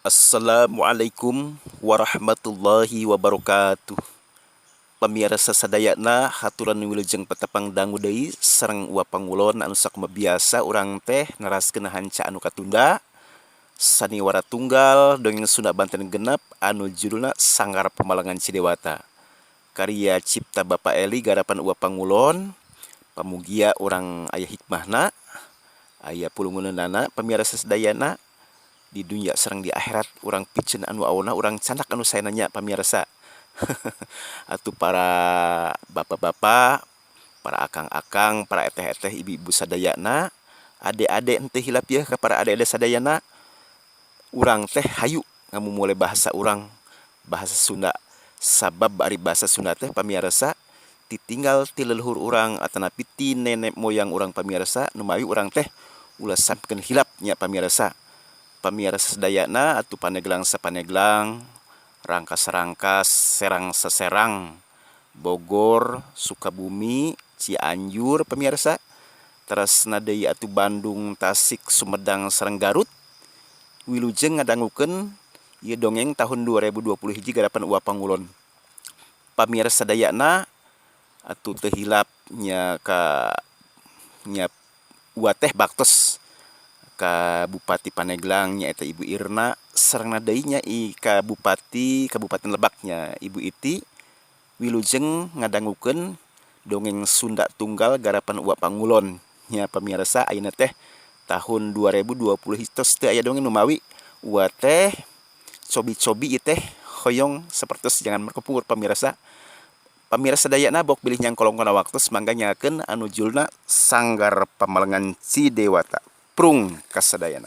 Assalamualaikum warahmatullahi wabarakatuh. Pamirsa sadayana haturan wilujeng petepang dangu deui sareng uap pangulon anu sakumaha biasa urang teh naraskeun hanca anu katunda saniwara tunggal dongeng Sunda Banten genep anu judulna Sanggar Pamalangan Cidewata. Karya cipta Bapak Eli garapan uap pangulon pamugia urang aya hikmahna aya pulunguneunana pamirsa sadayana di dunia serang di akhirat urang piceun anu aona urang candak anu saenanya pamirsa. Atuh para bapak-bapak, para akang-akang, para eteh-eteh, ibu-ibu sadayana, ade-ade ente hilap ya ke para ade-ade sadayana, urang teh hayu ngamumule bahasa urang, bahasa Sunda. Sabab ari bahasa Sunda teh pamirsa ditinggal ti leluhur urang atanapi ti nenek moyang urang pamirsa nu mawi urang teh ulah sampikeun hilap nya pamirsa. Pamirsa sadayana atuh paneglang sapaneglang, rangkas-rangkas, serang-seserang, Bogor, Sukabumi, Cianjur pemirsa, terasna deui atuh Bandung, Tasik, Sumedang, sareng Garut. Wilujeng ngadangukeun ieu dongeng tahun 2021 garapan uap pangulon. Pamirsa sadayana atuh teu hilap nya ka nya uat teh baktos ka Bupati Paneglang nyaeta Ibu Irna sareng deui nya ka Bupati Kabupaten Lebak nya Ibu Iti wilujeng ngadangukeun dongeng Sunda tunggal garapan uap pangulon nya pamirsa ayeuna teh tahun 2020 tos teu aya dongeng nu mawi uat teh cobi-cobi ieu teh hoyong sapertos jangan merkepur pamirsa. Pamirsa sadayana bok bilih nyang kolong kana waktu mangga nyakeun anu judulna Sanggar Pamalangan Cidewata. Prung kasadayana.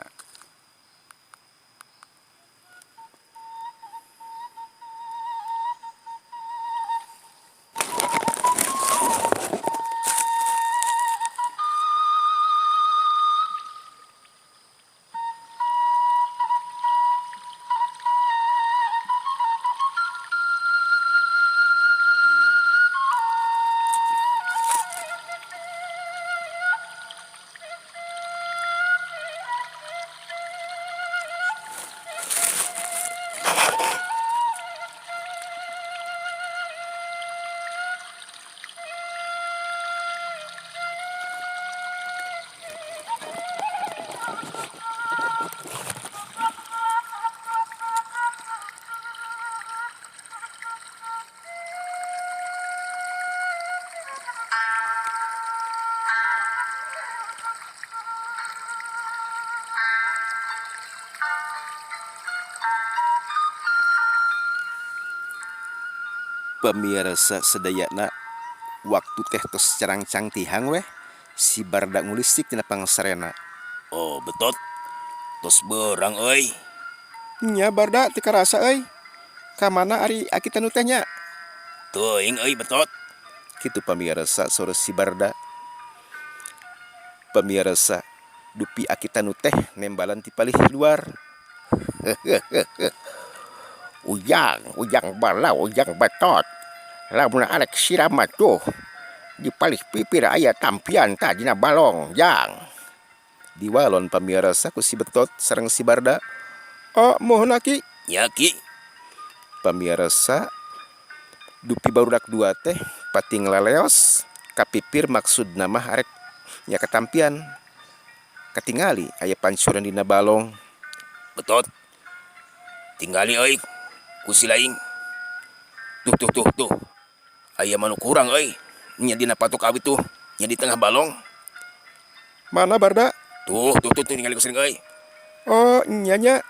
Pamirsa sadayana waktu teh tos carang-cang tihang weh si Barda ngulisik tina pangsarena. Oh betot, tos beurang euy. Nya Barda ti karasa euy. Ka mana ari akita nu teh nya? Teuing euy betot. Kitu pamirsa saur si Barda. Pamirsa dupi akita nu teh nembalan ti palih luar. Ujang balau, ujang betot. Lamun arek siram tuh di palih pipir aya tampian tadina balong, jang. Diwalon pamirsa ku si Betot sareng si Barda. Oh, mohon aki. Nya ki, Pamirsa dupi barudak dua teh pating laleos kapipir maksudna mah arek nya katampian. Katingali aya pancuran dina balong. betot. Tinggali euy ku si laing. Tuh. Aya manuk kurang euy. Nya dina patok awit tuh, nya di tengah balong. Mana Barda? Tuh ningali ku sering euy. Oh, nyanya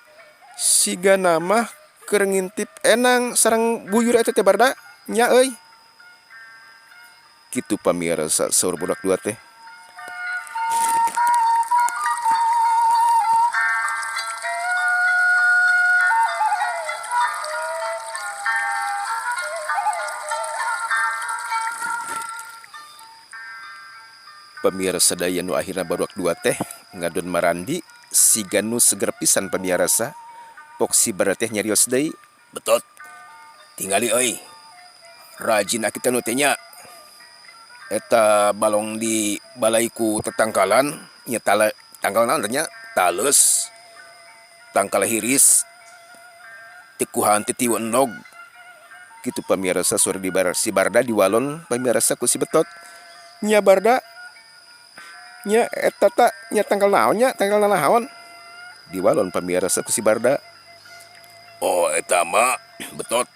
siga nama keur ngintip enang sareng buyur eta teh Barda. Nya euy. Kitu pamirsa saur budak dua teh. Pamirsa sadaya nu akhirna barudak dua teh ngadon marandi siga nu seger pisan pamirsa. Pok si Barda teh nyarios deui. Betot. Tinggali euy. Rajin akita nu teh nya. Eta balong di balaiku tetangkalan nya tanggal naon nya tales tangkal hiris tekuhan tetiwa enog. Kitu pamirsa suara si Barda diwalon pamirsa ku si Betot. Nya Barda, nya eta ta nya tanggal naon nya tanggal nanaon? Diwalon pamirsa ku si Barda. Oh eta mah betot.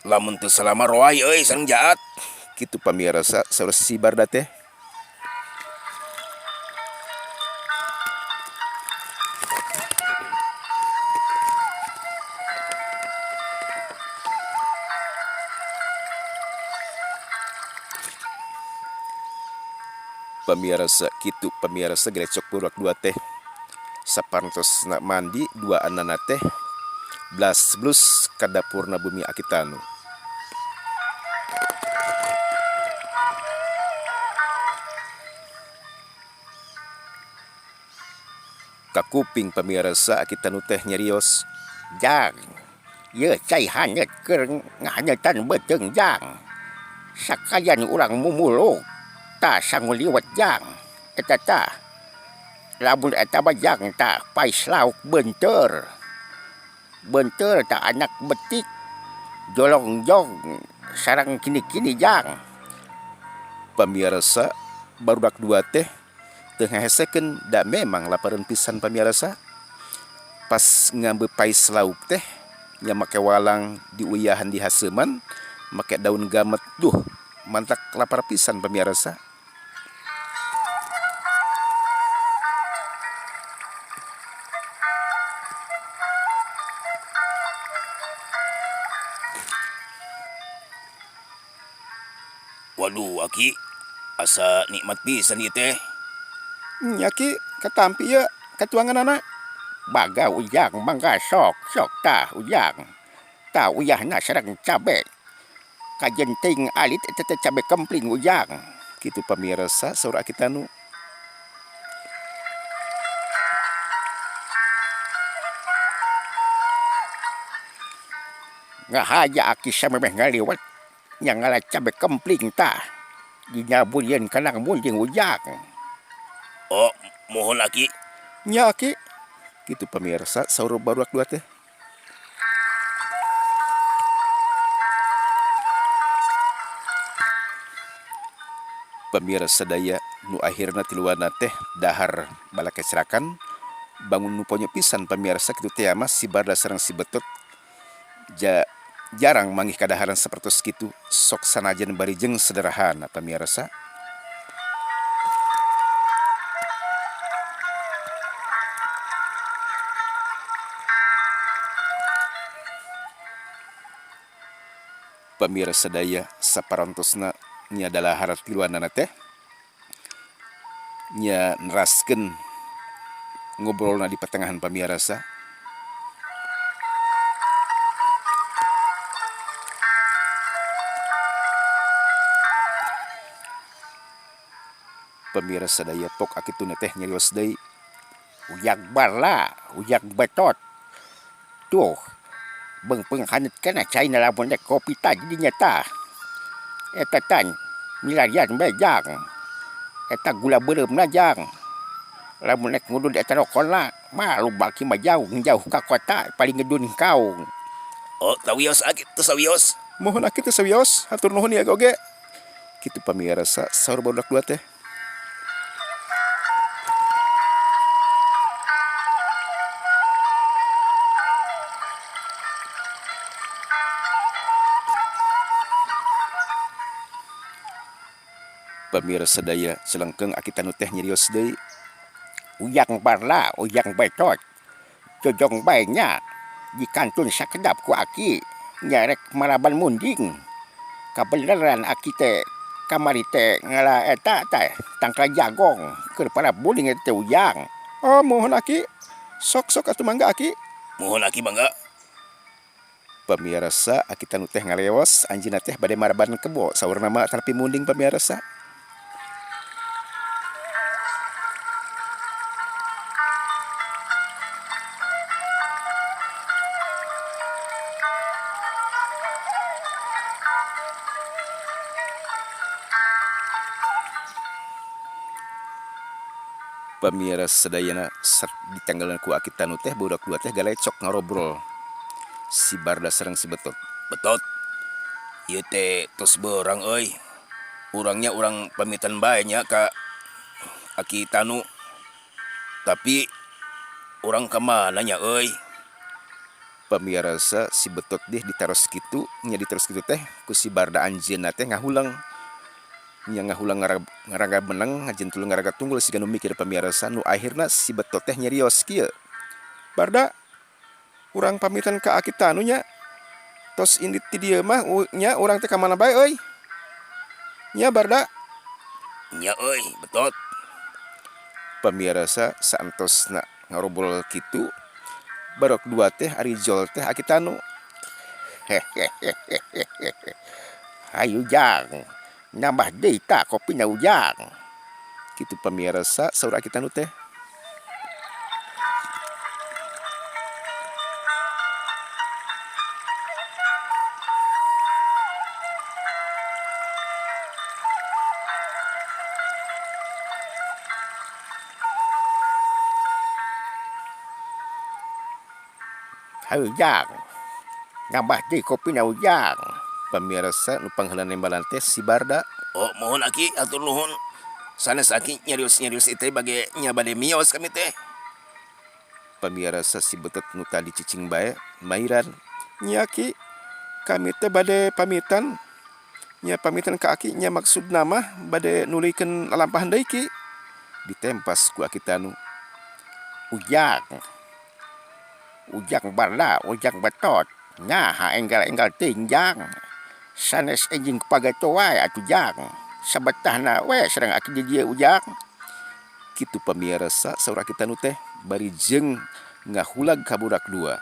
Lamun teu salama roai euy sareng jaat. Kitu pamirsa saur si Barda teh. Pamirsa kitu pamirsa gelecok burak dua teh. Sapantos nak mandi dua anana teh blas blus ka dapurna bumi akitanu. Kakuping pamirsa akitanu teh nyarios. Jang, ye cai hanyet keur ngahanyetan beuteung jang. Sakayan urang mumuluk ta sanguliwat jang. Eta ta. Lamun eta mah jang ta pais lauk beunteur. Beunteur ta anak betik. Jolong-jong sareng kini-kini jang. Pamirsa barudak dua teh teu ngahesekeun da memang lapareun pisan pamirsa. Pas ngambil pais lauk teh nya make walang diuyahan di haseuman make daun gamet. Duh, mantak lapar pisan pamirsa. Waduh aki, asa nikmat pisan ieu teh. Nya ki katampi ye katuanganana. Baga ujang mangga sok ta ujang. Ta uyahna sareng cabe. Kajenting alit eta teh cabe kempling ujang. Kitu pamirsa saur akitanu. Ngahaja aki samemeh ngaliwat nya ngala cabe kempling ta. Dinyaburieun kanang munjing ujang. Oh, mohon aki. Nya aki Kitu pamirsa saur barudak dua teh. Pamirsa daya nu akhirna tiluana teh dahar bala kecerakan bangun nu ponya pisan pamirsa kitu teh mah si Barda sareng si Betot jarang manggih kadaharan sapertos kitu sok sanajan barijeng sederhana pamirsa. Pamirsa daya saparantosna nya dalahar tiluanana teh nya neraskeun ngobrolna di pertengahan pamirsa. Pamirsa daya pok akituna teh nyarios deui. ujang barla, ujang betot. Tuh, beungpeung hanet kana caina lamun dek kopi ta dinya ta. Eta tan milarian bae jang. Eta gula beureumna jang. Lamun nek ngudun eta rokona, mah lu baki mah jauh ka kota paling ngedun kaung. Oh, tawios aki teu sawios. Mohon aki teh sawios, hatur nuhun ya oge. Kitu pamirsa saur barudak dua teh. Pamirsa daya selengkeung akitanu teh nyarios deui. Ujang barla, ujang betot. Jojong bae nya dikantun sakedap ku aki. Nyarek maraban munding. Kabeneran aki teh kamari teh ngala eta teh tangkal jagong keur para buling eta teh ujang. Oh, mohon aki. Sok atuh mangga aki. Mohon aki bangga. Pamirsa akitanu teh ngaleos anjeunna teh bade maraban kebo saur nama tapi munding pamirsa. Pamirsa sadayana ditanggalan ku akitanu teh budak dua teh galecok ngarobrol. si Barda sareng si Betot. Betot. Ieu teh tos beurang euy. Urangnya urang pamitan bae nya ka Aki Tanu. Tapi urang ka mana nya euy? Pamirasa si Betot deh ditaros kitu, nya ditaros kitu teh ku si Barda anjeunna teh ngahulang. Nya ngahulang ngaraga benang ngajentul ngaraga tunggul siga nu mikir pamirasa nu akhirna si Betot teh nyarios kieu. Barda, urang pamitan ka Aki Tanu nya. Tos indit ti dieu mah nya urang teh ka mana bae euy? Nya Barda. Nya euy, Betot. Pamirasa saantosna ngarobrol kitu barok dua teh ari jol teh Aki Tanu. Hayu Ujang, nambah deui ta kopina Ujang. Kitu pamirasa saur Aki Tanu teh. Hayu Ujang, nambah deui kopina Ujang. Pamirasa nu pangheula nembalan teh si Barda. Oh, mohon Aki, atur nuhun. Sanes Aki nyarios-nyarios itu bage nya bade mios kami teh. Pamirasa si Betot nu tadi cicing bae mairan. Nya Ki, kami teh bade pamitan. Nya pamitan ka Aki nya maksudna mah bade nulikeun lalampahan deui Ki. Ditempas ku Aki Tanu. Ujang Barda, Ujang Betot. Nyaha enggal-enggal tinjang. Sanes enjing pagato wae atuh Jang. Sabetahna we sareng Aki di dieu Ujang. Kitu pamirasa saur Aki Tanu teh bari jeung ngahulag ka budak dua.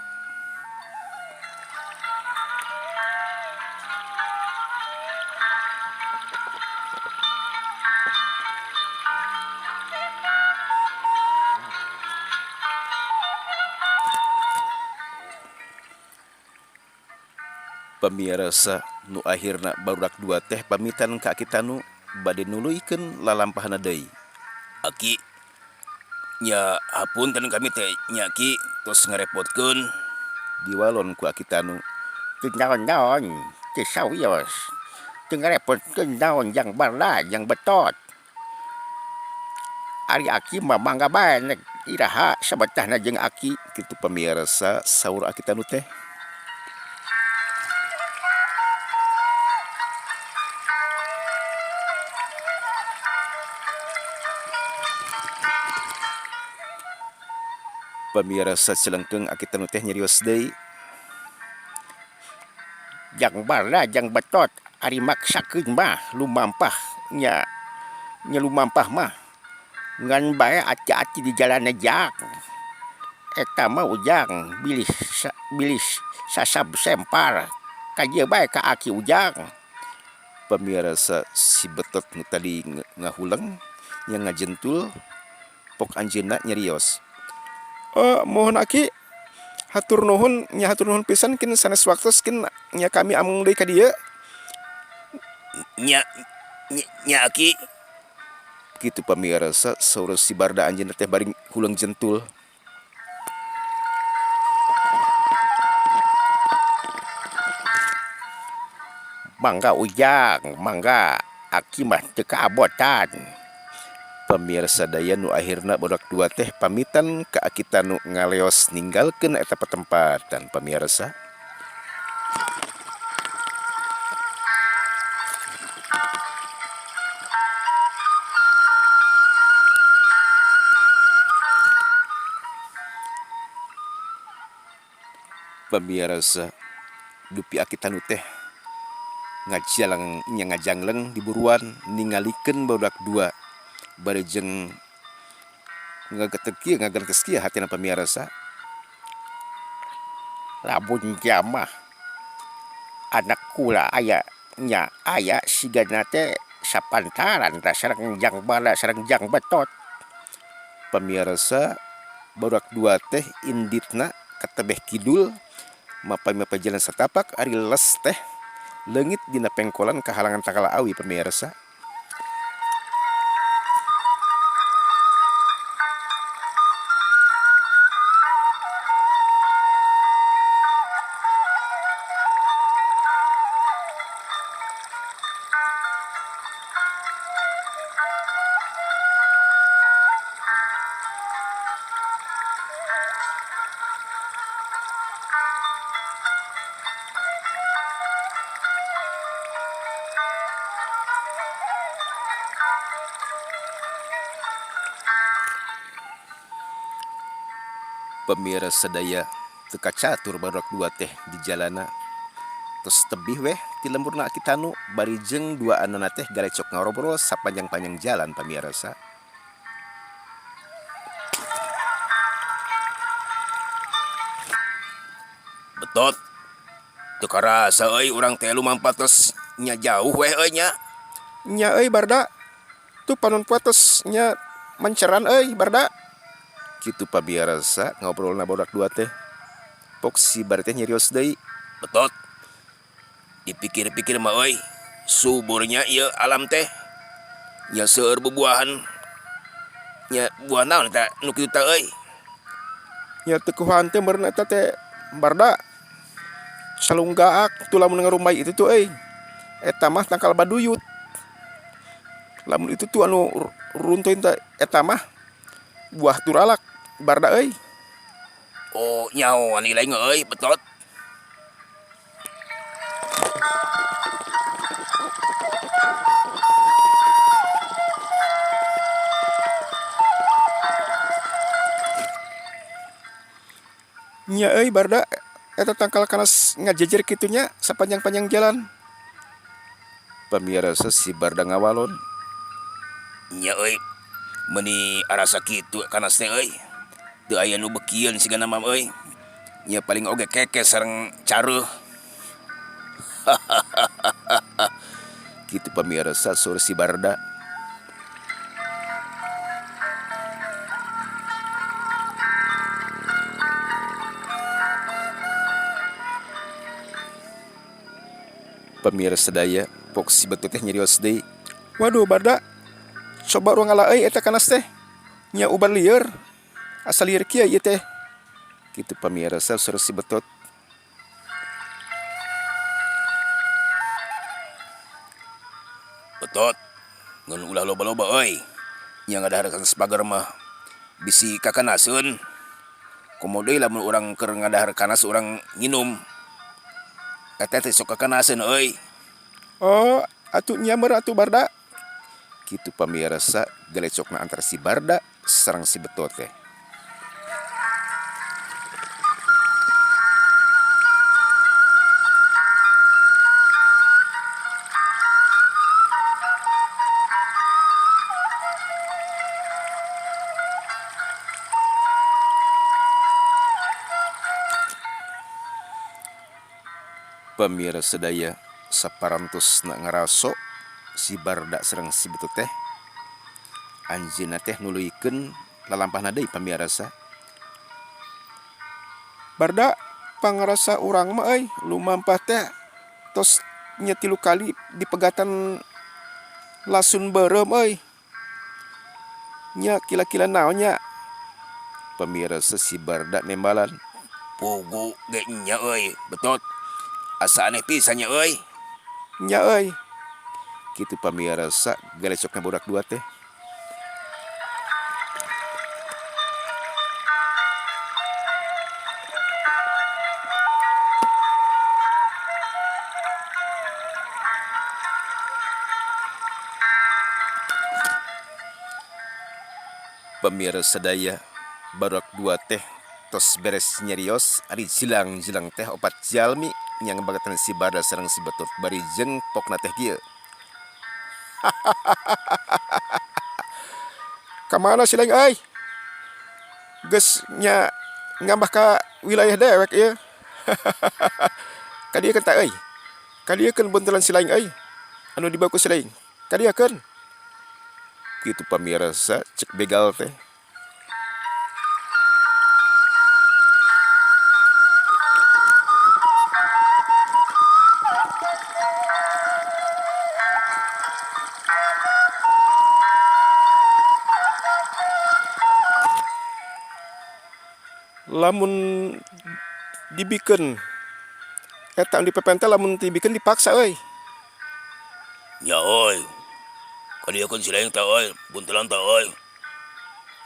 Pamirasa nu akhirna barudak dua teh pamitan ka Aki Tanu bade nuluykeun lalampahanna deui. Aki, nya hapunten kami teh nya Ki tos ngarepotkeun. Diwalon ku Aki Tanu. Teu naon-naon, teu sawios. Teu ngarepotkeun naon Jang Barda, Jang Betot. Ari Aki mah mangga bae nek iraha sabetahna jeung Aki. Kitu pamirasa saur Aki Tanu teh. Pamirasa celengkeung Aki Tanu teh nyarios deui. Jang Barda, Jang Betot, ari maksakeun mah lumampah nya lumampah mah ngan bae ati-ati di jalanna Jang. Eta mah Ujang bilih sasab sempar ka dieu bae ka Aki Ujang. Pamirasa si Betot nu tadi ngahulang nya ngajentul pok anjeunna nyarios. Mohon Aki, hatur nuhun pisan kin sanes waktos kin nya kami amung deui ka dieu. Nya Aki. Kitu pamirasa saur si Barda anjeunna teh bari hulang jentul. Mangga Ujang, mangga Aki mah teu kaabotan. Pamirsa daya nu akhirna budak dua teh pamitan ka Aki Tanu ngaleos ninggalkeun eta patempatan pamirsa. Pamirsa dupi Aki Tanu teh ngajangleng di buruan ningalikeun budak dua bari jeung ngagetes kieu hatina pamirsa. Lamun jamah anak kula aya sigana teh sapantaran da sareng Jang Barda sareng Jang Betot. Pamirsa budak dua teh inditna katebeh kidul mapay jalan satapak ari les teh leungit dina pengkolan kahalangan takala awi pamirsa. Pemirsa sadaya teka catur barudak dua teh di jalana. Terus tebih weh ti lemburna kitanu barijeng dua anana teh galecok ngobrol sapanjang-panjang jalan pamirsa. Betot. Teu karasa euy urang teh lumampat nya jauh weh euy nya. Nya barda. Tu panon puates nya menceran barda. Kitu pamirsa ngobrolna barudak dua teh. Pok si bar teh nyerios deui. Betot. Dipikir-pikir mah euy, suburnya ieu alam teh. Nya seueur bubuahan. Nya buah naon eta nu kitu teh euy? Nya teu kuhan teh meureun eta teh barda. Salunggaak tu lamun ngarumbai itu tuh eta mah tangkal baduyut. Lamun itu tuh anu runtuhin teh eta mah buah turalak barda Oh, nyaho ani lain euy, betot. Nya barda eta tangkal kanas ngajejer kitunya sapanjang-panjang jalan. Pamirsa si barda ngawalon. Nya euy, meuni arasa kitu kanas teh euy. Teu aya nu bekieun sigana mah euy. Nya paling oge kekes sareng careuh. Kitu pamirsa sur si barda. Pamirsa sadaya pok si betul teh nyerios deui. Waduh barda. Coba urang ngala eta kanas teh. Nya ubar lieur. Asal lieur kieu ieu teh. Kitu pamirsa sur si betot. Betot. Ngan ulah loba-loba euy. Nya ngadaharkan sepagar mah bisi kakanaseun. Komo deui lamun urang keur ngadahar kanas urang nginum. Eta teh sok kakanaseun euy. Oh, atuh nya meur atuh barda. Kitu pamirsa galecokna antar si barda sareng si betot teh. Pamirsa sadaya saparantos na ngaraso si barda sareng si betot teh anjeunna teh nuluykeun lalampahna deui pamirsa. Barda pangarasa urang mah lumampah teh tos nya 3 kali di pegatan lasun beureum Nya kila-kila naon nya. Pamirsa si barda nembalan. Pugu ge nya euy, betot. Asa aneh pisan nya euy. Nya Kitu pamirsa galecokna budak dua teh. Pamirsa sadaya barudak dua teh tos beres nyerios ari jilang-jilang teh opat jalmi yang bagatan si barda sareng si betot barijeng pokna teh kieu. Kamana si lain geus nya ngambah ka wilayah dewek ieu. Kadieukeun tah Kadieukeun buntelan si lain anu dibawa ku si lain. Kadieukeun. Kitu pamirsa cek begal teh. Lamun dibikeun eta anu dipepen teh lamun dibikeun dipaksa Nya euy. Kadieukeun si lain teh euy, buntelan teh euy.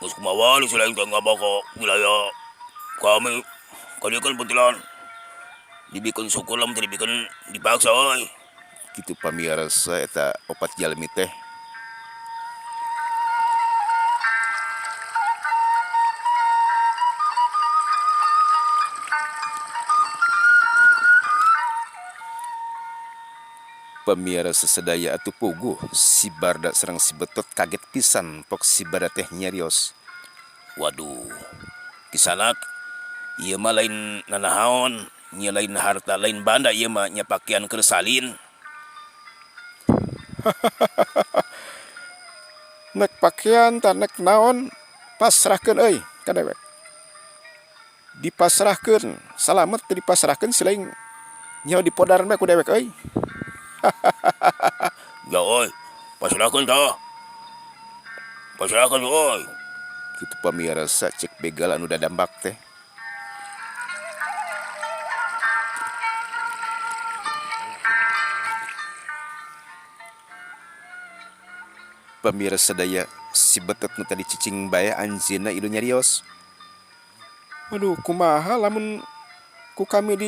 Geus kumaha si lain teh ngabah ka wilayah kami. Kadieukeun buntelan. Dibikeun syukur lamun teu dibikeun dipaksa euy. Kitu pamirsa eta opat jalmi teh. Pamirasa sadaya atu pugu si Barda sareng si Betot kaget pisan pok si Barda teh nyarios. Waduh, kisanak, ieu mah lain nanahaon, nya lain harta lain banda ieu mah nya pakaian keur salin. Nek pakaian ta nek naon pasrahkeun euy ka dewek. Dipasrahkeun, salamet teu dipasrahkeun selain nyawa dipodaran bae ku dewek euy. Ya oi, pasrahkeun tah. Pasrahkeun oi. Kitu pamirasa cek begal anu dadambak teh. Pamirasa sadaya si Betot nu tadi cicing bae anjeunna ieu nyarios. Aduh, kumaha lamun ku kami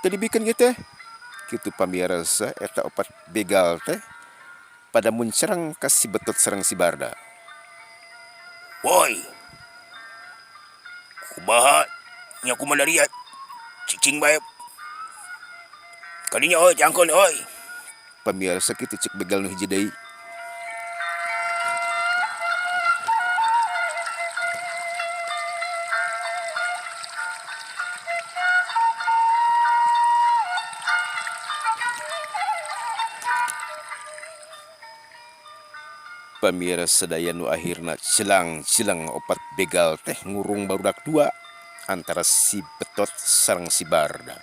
teu dibikeun kitu teh. Kitu pamirasa eta opat begal teh pada muncereng ka si Betot sareng si Barda. Woi. Kumaha nya kumaha dari cicing bae. Kadinya oi jangkeun oi. Pamirasa kitu cek begal nu hiji deui. Pamirasa sadaya nu akhirna cilang opat begal teh ngurung barudak dua antara si Betot sareng si Barda.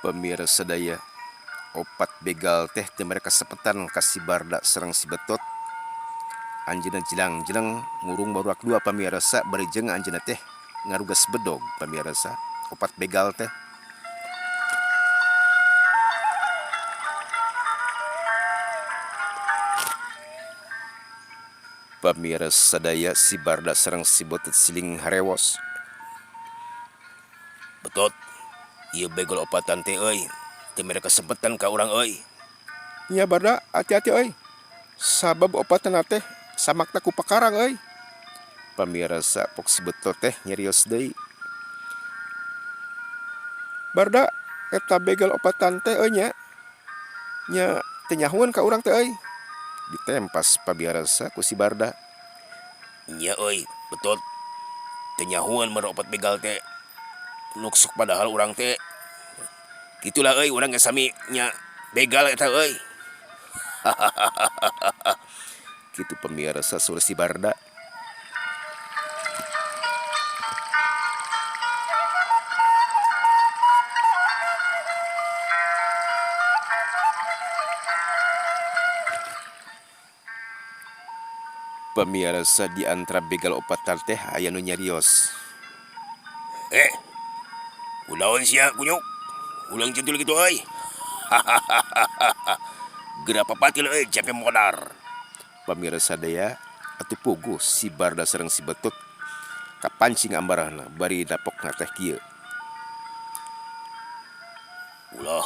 Pamirasa sadaya opat begal teh teu mereka sepetan ka si Barda sareng si Betot. Anjeunna jilang-jilang ngurung barudak dua pamirasa bari jeung anjeunna teh ngarugas bedog pamirasa opat begal teh. Pamirasa sadaya si Barda sareng si Betot siling harewos. Betot. Ieu begal opatan teh euy. Teu mere kesempatan ka urang euy. Nya Barda, hati-hati euy. Sabab opatan teh samakna ku pakarang euy. Pamirasa pok si Betot teh nyarios deui. Barda, eta begal opatan teh euy nya. Nya teu nyahoeun ka urang teh euy. Ditempas pamirasa ku si Barda. Nya euy, Betot. Teu nyahoeun mere opat begal teh. Nuksuk padahal urang teh gitulah euy urang ge sami nya begal eta euy. Kitu pamirasa saur si Barda. Pamirasa di antara begal opatan teh aya nu nyarios. Kunaon sia kunyuk? Ulang centul gitu euy. Geura papatil euy capek modar. Pamirasa sadaya atuh puguh si Barda sareng si Betot kapancing ambarahna bari dapokna teh kieu. Ulah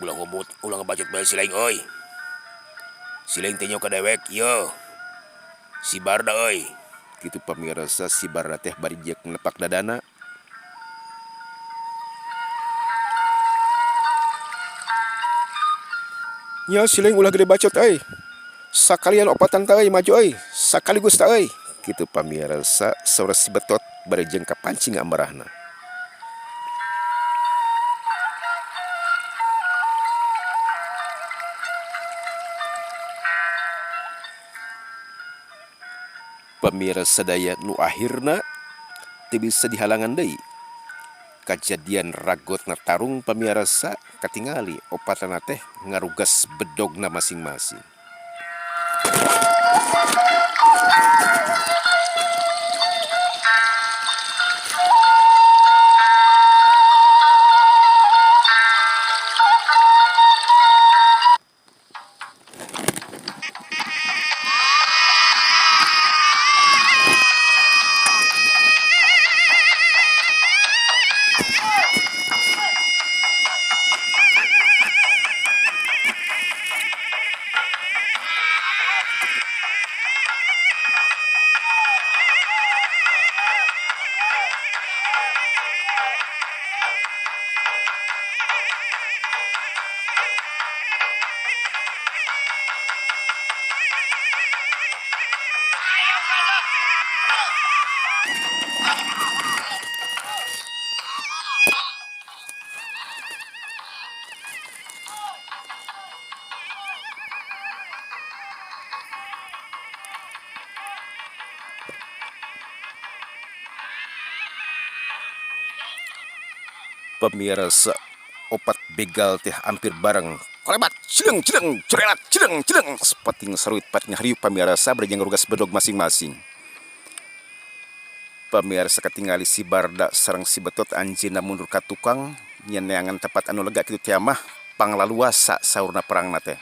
ngomot, ulah ngebacot bae si laing euy. Si laing teh nya ka dewek ieu. Si Barda euy. Kitu pamirasa si Barda teh bari jeuk nepak dadana. Nya siling ulah gede bacot euy. Sakalian opatan teh euy maju euy. Sakaligus teh euy. Kitu pamirasa saur si Betot bari jeung kapancing ambarahna. Pamirasa sadaya nu akhirna teu bisa dihalangan deui. Kajadian ragotna tarung pamirasa katingali opatana teh ngarugas bedogna masing-masing. Pemirsa opat begal teh hampir bareng. Kolebat, cileng, cileng, cerelat, cileng, cileng. Sepating seruit pating hariu pamirsa berjeng rugas bedog masing-masing. Pamirsa ketinggali si Barda sareng si Betot anjeunna mundur ka tukang nyen neangan tempat anu lega kitu teh mah panglaluasa saurna perangna teh.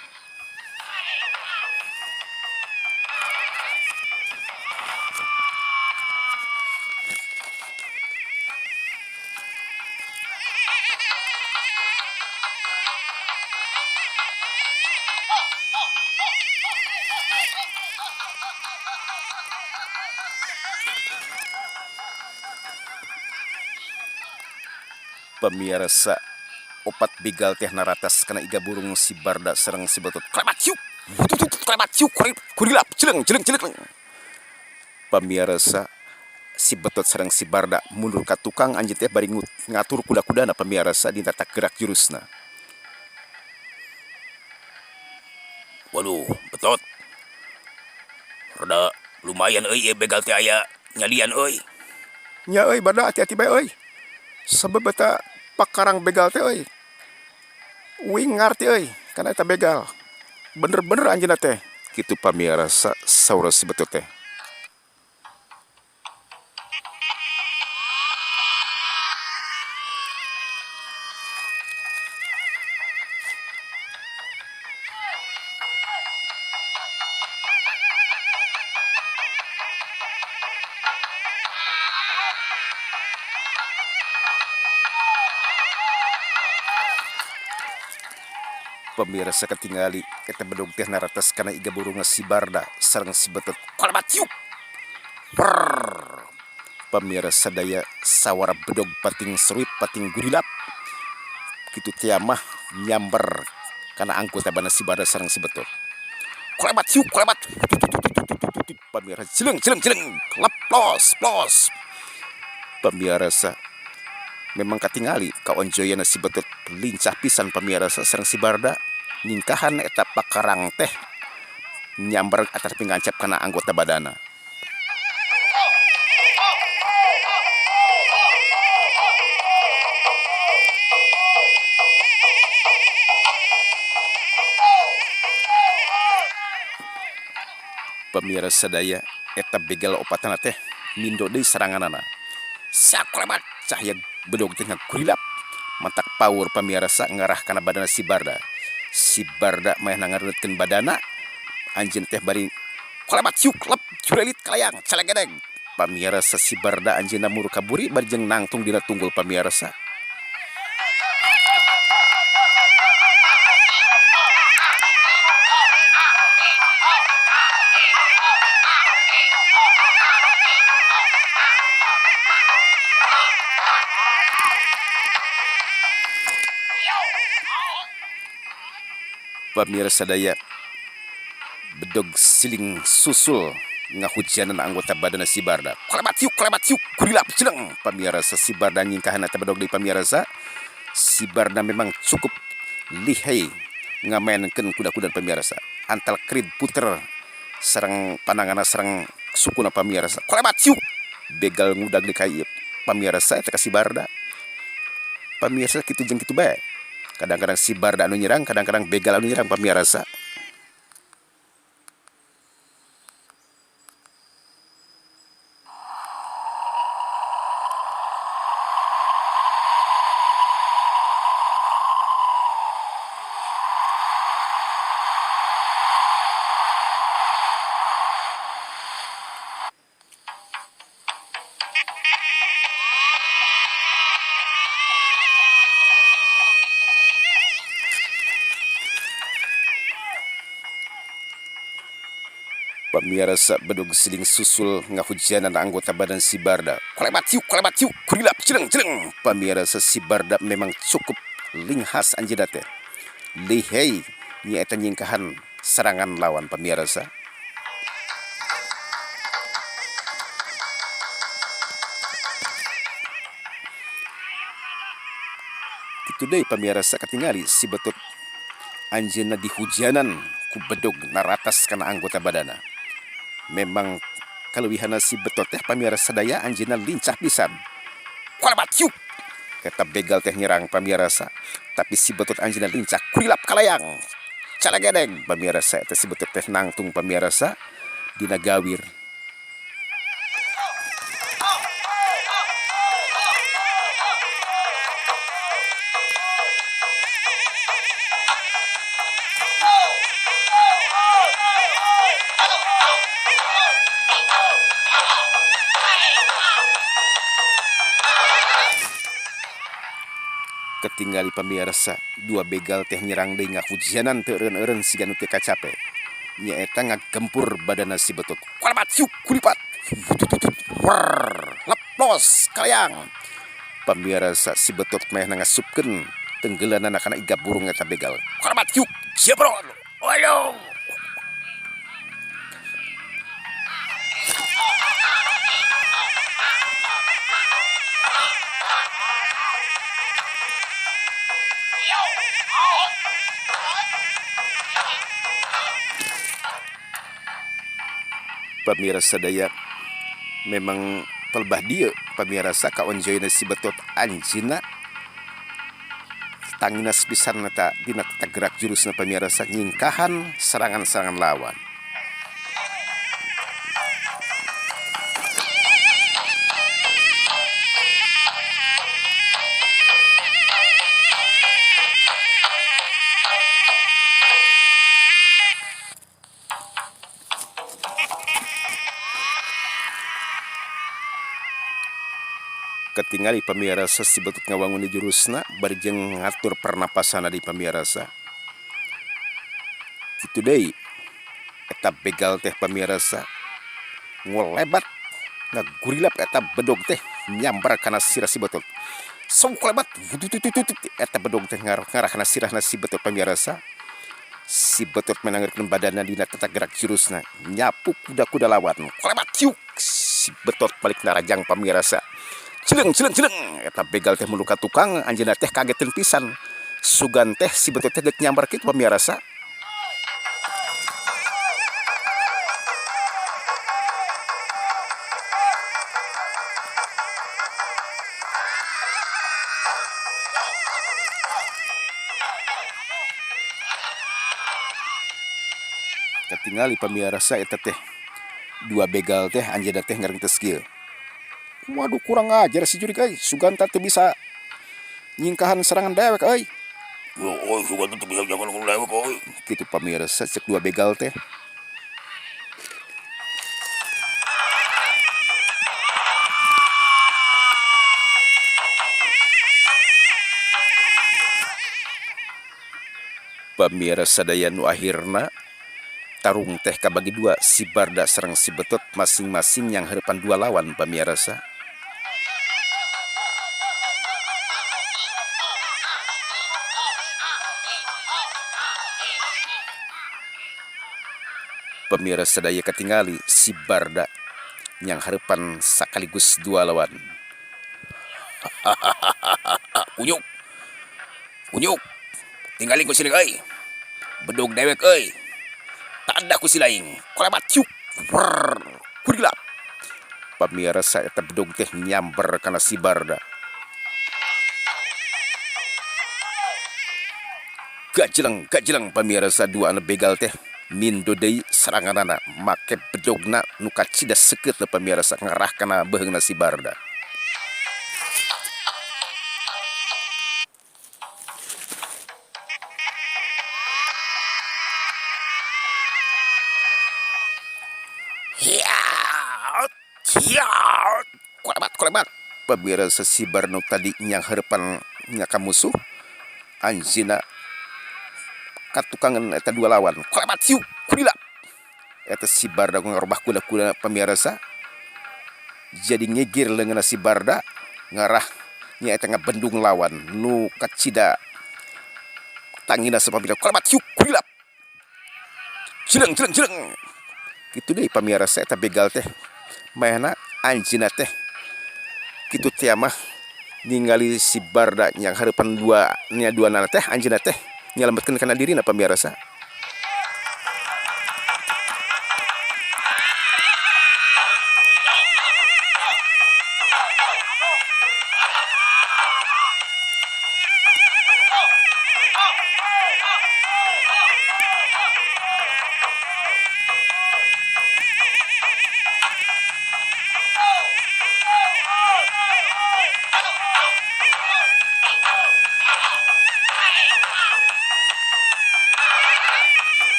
Pemirsa opat begal teh naratas kana iga burung si Barda sareng si Betot. Klebat yuk. Klebat yuk. Kurilap cileng cileng cileng. Pemirsa si Betot sareng si Barda mundur ka tukang anjeun teh bari ngatur kuda-kudana pemirsa dina tak gerak jurusna. Waduh, Betot. Rada lumayan euy begal teh aya nyalian euy. Nya euy Barda hati-hati bae euy. Sabab eta pakarang begal teh euy. Uing ngarti euy kana eta begal. Bener-bener anjeunna teh. Kitu pamirsa saur si Betot teh. Pemirsa ketinggali eta bedog teh naratas kana iga burung si Barda sareng si Betot. Kolebat yuk. Pemirsa daya sawara bedog pating seruit pating gurilap. Kitu teh mah nyamber kana anggota bana si Barda sareng si Betot. Kolebat yuk, kolebat. Pemirsa cileng cileng cileng. Leplos plos. Pemirsa memang katingali kaonjoyana si Betot lincah pisan pemirsa sareng si Barda ningkahan eta pakarang teh nyamber atar pingancap kana anggota badana. Pemirsa daya eta begal opatana teh mindo deui saranganana. Saklebat cahya bedog teh ngakurilap mantak power pemirsa ngarah kana badana si Barda. Si Barda meh nangareutkeun badana anjeun teh bari kolebat yuk lep jurelit kalayang calegedeg. Pamirsa si Barda anjeunna muru kaburi bari jeung nangtung dina tunggul pamirsa. Pemirsa daya bedog siling susul ngahujanan anggota badana si Barda. Kolebat yuk, kurilap cileng. Pemirsa si Barda nyingkahan eta bedog deui pemirsa. Si Barda memang cukup lihai ngamainkeun kuda-kuda pemirsa. Antal krid puter sareng panangana sareng sukuna pemirsa. Kolebat yuk. Begal ngudag di kai pemirsa eta ka si Barda. Pemirsa kitu jeung kitu bae. Kadang-kadang si Barda anu nyerang, kadang-kadang begal anu nyerang pamirsa. Pemirsa bedog siling susul ngahujanan anggota badan si Barda. Kolebat yuk, kurilap cileng cileng. Pemirsa si Barda memang cukup linghas anjeunna teh. Lihai nyaeta nyingkahan serangan lawan pemirsa. Kitu deui pemirsa katingali si Betot anjeunna dihujanan ku bedog naratas kana anggota badana. Memang kaleuwihana si Betot teh pamirsa daya anjeunna lincah pisan. Kolebat yuk. Eta begal teh nyerang pamirasa, tapi si betot anjeunna lincah kurilap kalayang. Calagedeg pamirasa eta si betot teh nangtung pamirasa dina gawir. Ketinggali pamirasa dua begal teh nyerang deui ngahujanan teu eureun-eureun siga nu teu kacape. Nyaeta ngagempur badanna si betot. Kualabat yuk kulipat. Leplos kalayang. Pamirasa si betot meh ngasupkeun tenggelanana kana iga burung eta begal. Kualabat yuk jebron. Waduh. Pamirasa daya memang pelbah dia pamirasa kaonjoyna si betot anjina tangina sepisan nata dina tata gerak jurusna pamirasa nyingkahan serangan-serangan lawan. Ketinggali pamirasa si betot ngawangun di jurusna bari jeung ngatur pernapasana di pamirasa. Kitu deui eta begal teh pamirasa ngolebat ngagurilap eta bedog teh nyambar kana sirah si betot. Sok lebat eta bedog teh ngarah kana sirahna si betot pamirasa. Si betot menangirkeun badanna dina tata gerak jurusna nyapu kuda-kuda lawan. Kolebat yuk si betot balik narajang pamirasa. Cileng eta begal teh muluka tukang anjeunna teh kageteun pisan. Sugan teh si betot teh deuk nyambar kitu pamirasa. Ketingali pamirasa eta teh dua begal teh anjeunna teh ngarengtes kieu. Waduh kurang ajar si jurig euy, Suganta teu bisa nyingkahan serangan dewek euy. Yo, Suganta teu bisa jangan dewek euy. Kitu pamirasa cek dua begal teh. Pamirasa daya nu akhirna tarung teh kabagi dua si Barda sareng si Betot masing-masing yang harapan dua lawan pamirasa. Pamirasa daya ketingali si Barda yang harapan sekaligus dua lawan. Kunyuk. Kunyuk. Tinggalin ku sini euy. Bedog dewek euy. Tak ada ku silaing. Kolebat yuk. Kurilap. Pamirasa eta bedog teh nyamber kana si Barda. Gajeleng pamirasa dua anu begal teh mindo deui seranganana make bedogna nu kacida seukeut pamirasa ngarah kana beheungna si Barda. Kolebat pamirasa si Barda nu tadi nyang harapan nyaka musuh anjeunna katukangan eta dua lawan. Kolebat yuk kurilap. Eta si Barda ngarobah kuda-kuda pamirasa jadi ngegir leungeunna si Barda ngarah nya eta ngabendung lawan nu kacida tangina sapabila. Kolebat yuk kurilap. Cileng. Kitu deui pamirasa eta begal teh maehna anjeunna teh kitu teh mah ningali si Barda yang harapan dua nana teh anjeunna teh nyalametkeun kana dirina pamirasa.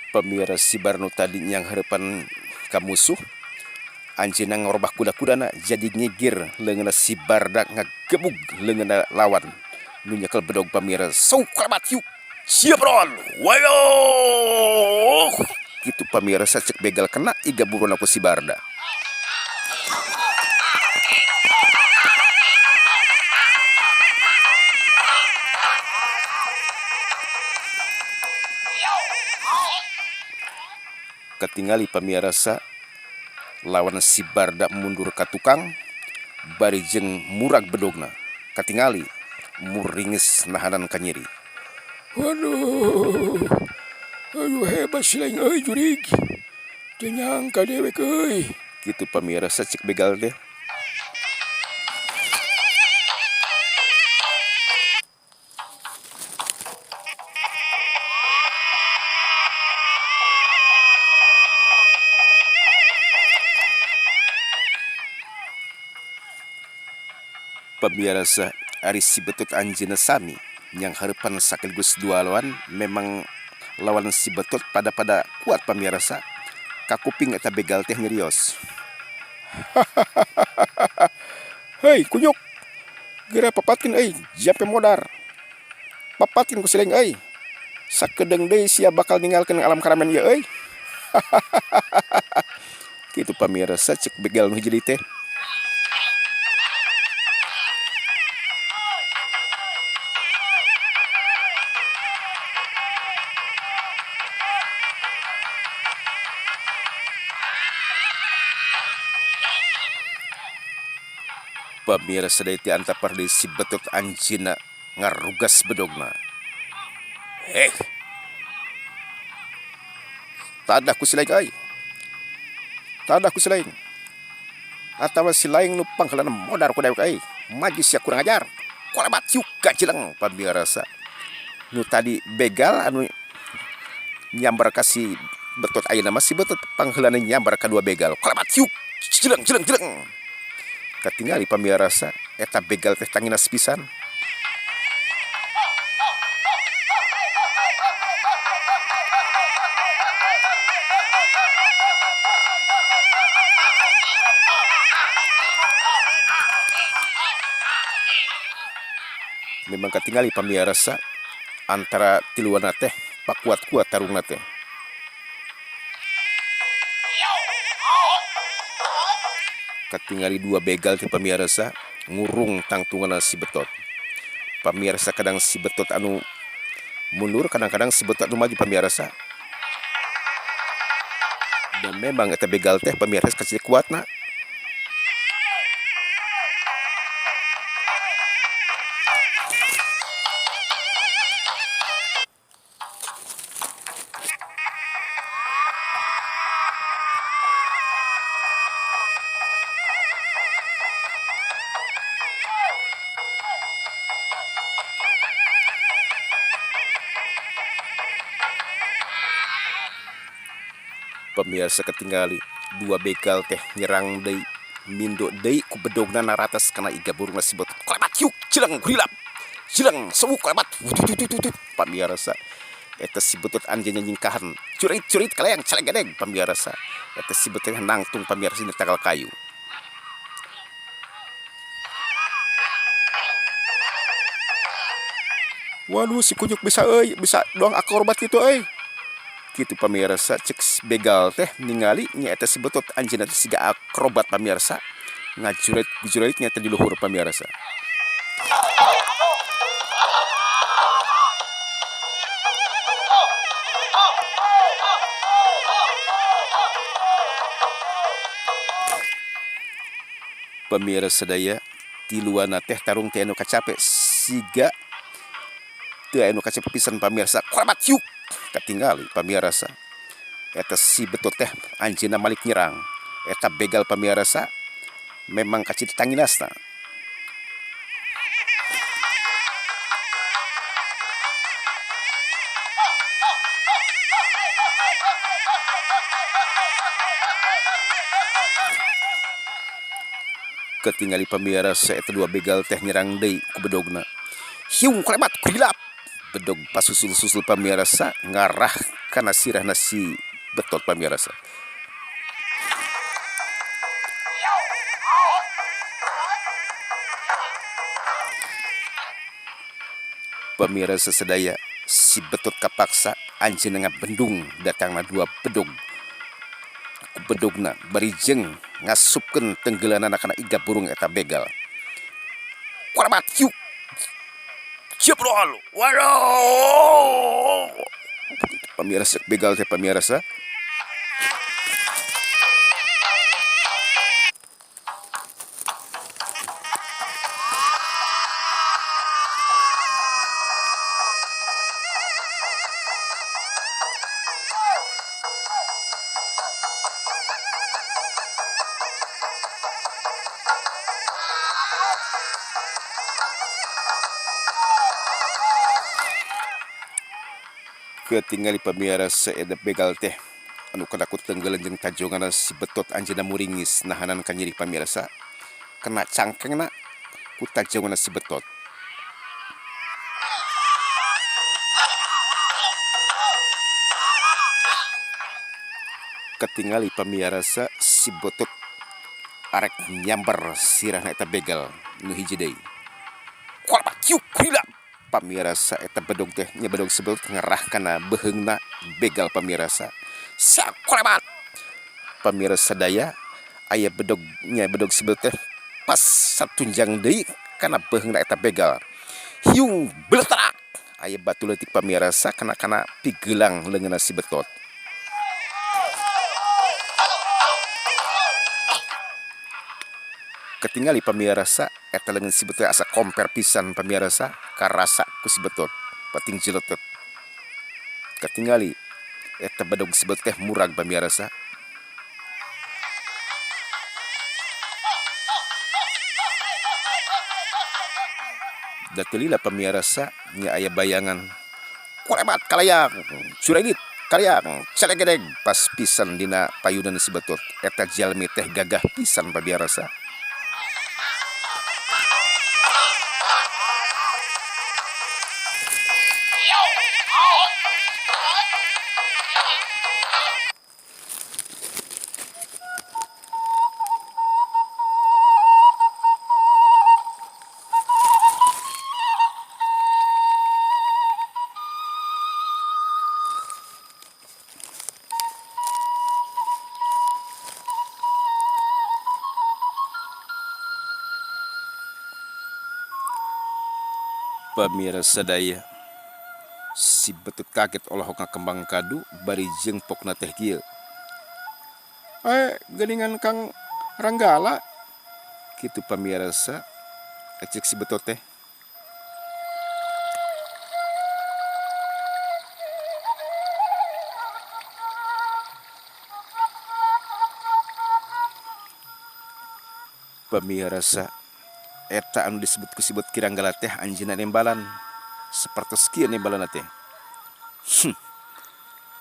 Pamira si Barno tadi yang harapan ka musuh anjeunna ngorobah kuda-kudana jadi ngigir leungeunna si Bardak ngagebug leungeunna lawan nu nyekel bedog pamira sau kalabat yuk siap ron wayo gitu pamira cek begal kena iga buron aku si Barda. Ketingali pamirasa lawan si Barda mundur ka tukang bari jeung murag bedogna katingali muringis nahanan ka nyeri. Waduh, aduh hebat si lain jurig. Teu nyangka dewek euy. Gitu pamirasa cek begal deh. Pamirasa ari si betut anjeunna sami yang harapan sakaligus dua lawan memang lawan si betut pada kuat pamirasa kakuping eta begal teh nyerios. Hei kunyuk, geura papatin euy, jape modar. Papatin ku sileng euy. Sakedeung deui sia bakal ninggalkeun alam karamen ieu euy. Kitu pamirasa cek begal nu hiji teh. Pamirasa deui ti antapar deui si betut anjeunna ngarugas bedogna. Tadah ku sileng euy. Tadah ku sileng. Atawa si laing nu pangheulana modar ku dewek euy. Maju sia kurang ajar. Kolabat yuk gajeleng Pamirasa nu tadi begal anu nyambar ka si betut ayeuna mah si betut pangheulana nyambar ka dua begal. Kolabat yuk jeleng. Katingali pamirasa eta begal teh tanginas pisan. Memang katingali pamirasa antara tiluana teh pakuat-kuat tarungna teh. Katingali dua begal teh pamirasa ngurung tangtunganna si betot. Pamirasa kadang si betot anu mundur, kadang-kadang si betot anu maju pamirasa. Dan memang eta begal teh pamirasa kasih kuatna. Pamirasa ketinggali dua begal teh nyerang deui mindo deui ku bedogna naratas kana iga burungna si betut. Kolabat yuk jeleng gurilap jeleng sewu kolabat. Pamirasa eta si betut anjeunna nyingkahan curit kaleang calegedeg pamirasa eta si betut nangtung pamirasa di tagal kayu. Waduh si kunyuk bisa euy, bisa doang akrobat kitu euy. Kitu pamirasa cek begal teh ningali nya eta si betut anjeunna teh siga akrobat pamirasa ngajuret nya teh di luhur pamirasa. Pamirasa daya tiluana teh tarung teh anu kacape siga teu anu kacape pisan pamirasa. Kolabat yuk katingali pamirasa eta si betut teh anjeunna malik nyerang eta begal pamirasa memang kacit tanginasna. Ketingali pamirasa eta dua begal teh nyerang deui ku bedogna. Hiung kolabat kurilap bedog pasusul-susul pamirasa ngarah kana sirah nasi betot pamirasa. Pamirasa sedaya si betot kapaksa anjeun ngabendung datangna dua bedog. Ku bedogna barijeng ngasupkeun tenggelanana kana iga burung eta begal. Kuarabat yuk. Jebrol. Waduh. Pamirasa begal teh pamirasa. Ketinggali pamirasa eta begal teh anu kadakut tenggelan jeung tajongana si betot anjeunna muringis nahanan ka nyeri pamirasa kena cangkengna ku tajongana si betot. Ketinggali pamirasa si betot arek nyamber sirahna eta begal nu hiji deui. Kuarabat yuk kuila. Pamirasa eta bedog teh nya bedog sebel ngerah kana beheungna begal pamirasa. Sakurebat. Pamirasa daya aya bedog sebel teh pas satunjang deui kana beheungna eta begal. Hiung beletak. Aya batu leutik pamirasa kana pigelang leungeunna si betot. Ketinggali pamirasa eta leungeun si betot asa komper pisan pamirasa karasa ku si betot pating jeletot. Ketinggali eta bedog si betot teh murag pamirasa. Da teu lila pamirasa nya aya bayangan kurebat kalayang curegit kalayang calegedeg pas pisan dina payunan si betot eta jalmi teh gagah pisan pamirasa. Pamirasa daya si betot kaget olahok ngakembang kadu bari jeung pokna teh kieu. Geuningan Kang Ranggala kitu pamirasa ecek si betot teh. Pamirasa eta anu disebut ku sibut Kiranggala teh anjeunna nembalan sapertos kieu nembalanna teh.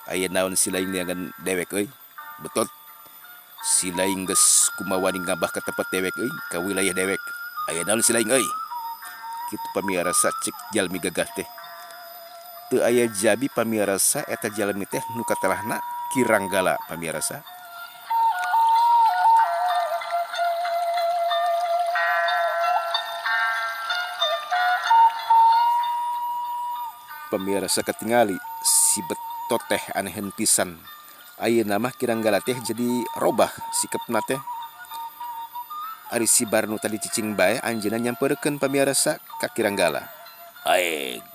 Aya naon si laing niangan dewek euy betot si laing geus kumaha ngabah ka tempat dewek euy ka wilayah dewek. Aya naon si laing euy kitu pamirasa cek jalmi gagah teh. Teu aya jabi pamirasa eta jalmi teh nu katelahna Kiranggala pamirasa. Pamirasa ketingali si betot teh anehen pisan. Ayeuna mah Kiranggala teh jadi robah sikepna teh. Ari si Barnu tadi cicing bae anjeunna nyampeurkeun pamirasa ka Kiranggala.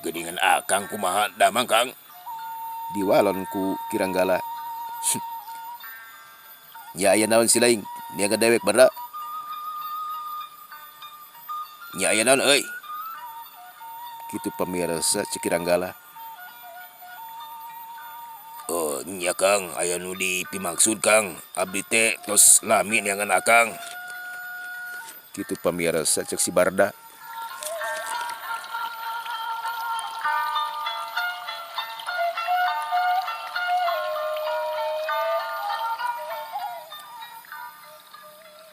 Geuningan akang kumaha da mang Kang? Diwalon ku Kiranggala. Nya aya naon si laing? Niaga dewek bada. Nya aya naon euy? Kitu pamirasa cek Kiranggala. Oh, nya Kang, aya nu dipimaksud Kang. Abdi teh tos lami niangan akang. Kitu pamirasa cek si Barda.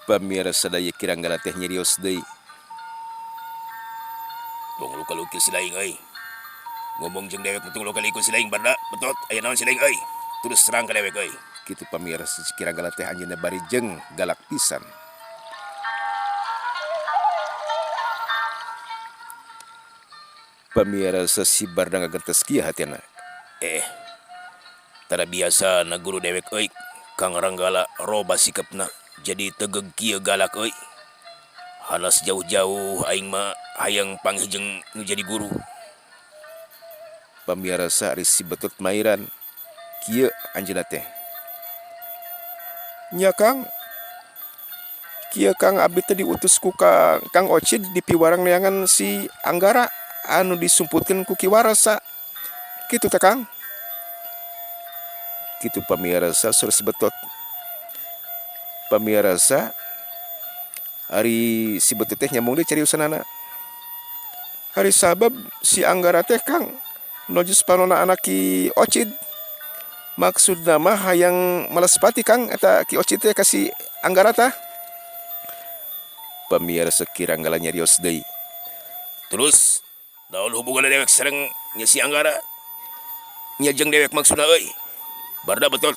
Pamirasa daya Kiranggala teh nyerios deui. Tong luka-luki si laing euy. ngomong jeung dewek tunggu kali ikut silaing barda betot aya naon silaing euy terus serang ka dewek euy. Kitu pamirsa Kiranggala teh anjeunna bari jeung galak pisan. Pamirsa si Barda ngagentos kieu hatena. Tara biasa na guru dewek euy Kang Ranggala roba sikapna jadi tegeg kieu galak euy. Halas jauh-jauh aing mah hayang panghijeng nu jadi guru. Pamirsa ari si Betot mairan kieu anjeunna teh. Nya Kang, kieu Kang abdi teh diutus ku Kang Ocid di piwarang neangan si Anggara anu disumputkeun ku Ki Warasa. Kitu teh Kang. Kitu pamirsa saur si Betot. Pamirsa ari si Betot teh nyambung deui cariusanana. Hari sabab si Anggara teh Kang nojus panona anak Ki Ocid. Maksudna mah hayang malespati Kang eta Ki Ocid teh ka si Anggara tah. Pamirsa Kiranggala nyarios deui. Terus naon hubungan dewek sareng nya si Anggara? Nya jeung dewek maksudna euy. Barda betul.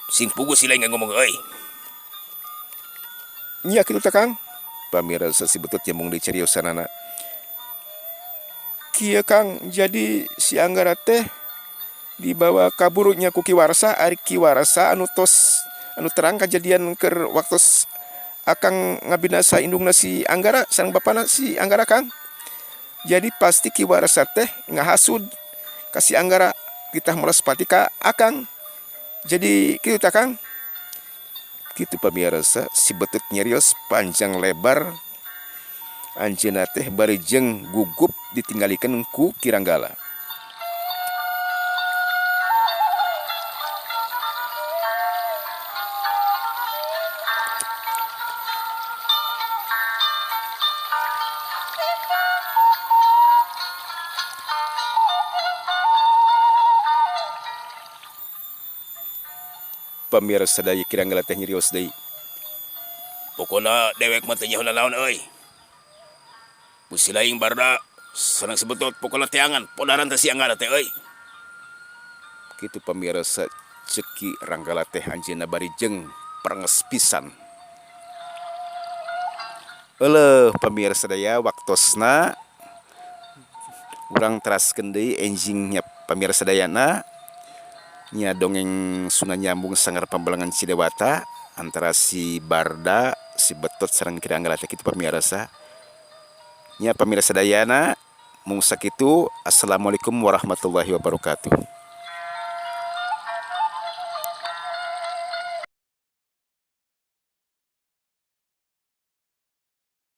Sing pugu silaing ngomong euy. Nya kitu teh Kang. Pamirsa si Betot nyambung deui cariosanana. Kieu Kang, jadi si Anggara teh dibawa kaburunya ku Ki Warasa, ari Ki Warasa anu terang kajadian keur waktos akang ngabinasa indungna si Anggara sareng bapana si Anggara Kang. Jadi pasti Ki Warasa teh ngahasud ka si Anggara kita melespati ka akang. Jadi kitu tah Kang. Kitu pamirsa si Betot nyarios panjang lebar anjeunna teh bari jeung gugup ditinggalikeun ku Kiranggala. Pamirsa sadaya Kiranggala teh nyarios deui. Pokona dewek mah teh nyaho naon euy. Pusilaing Barda sareng sebetot pokona teangan podaran teh si Anggara teh euy. Kitu pamirsa ceuk Ki Ranggala teh anjeunna bari jeung parenges pisan. Euleuh pamirsa sadaya waktosna urang teraskeun deui enjingnya pamirsa sadayana nya dongeng Sunan nyambung Sanggar Pambalengan Cidewata antara si Barda, si Betot sareng Kiranggala teh kitu pamirsa. Nya pamirsa sadayana mung sakitu. Assalamualaikum warahmatullahi wabarakatuh.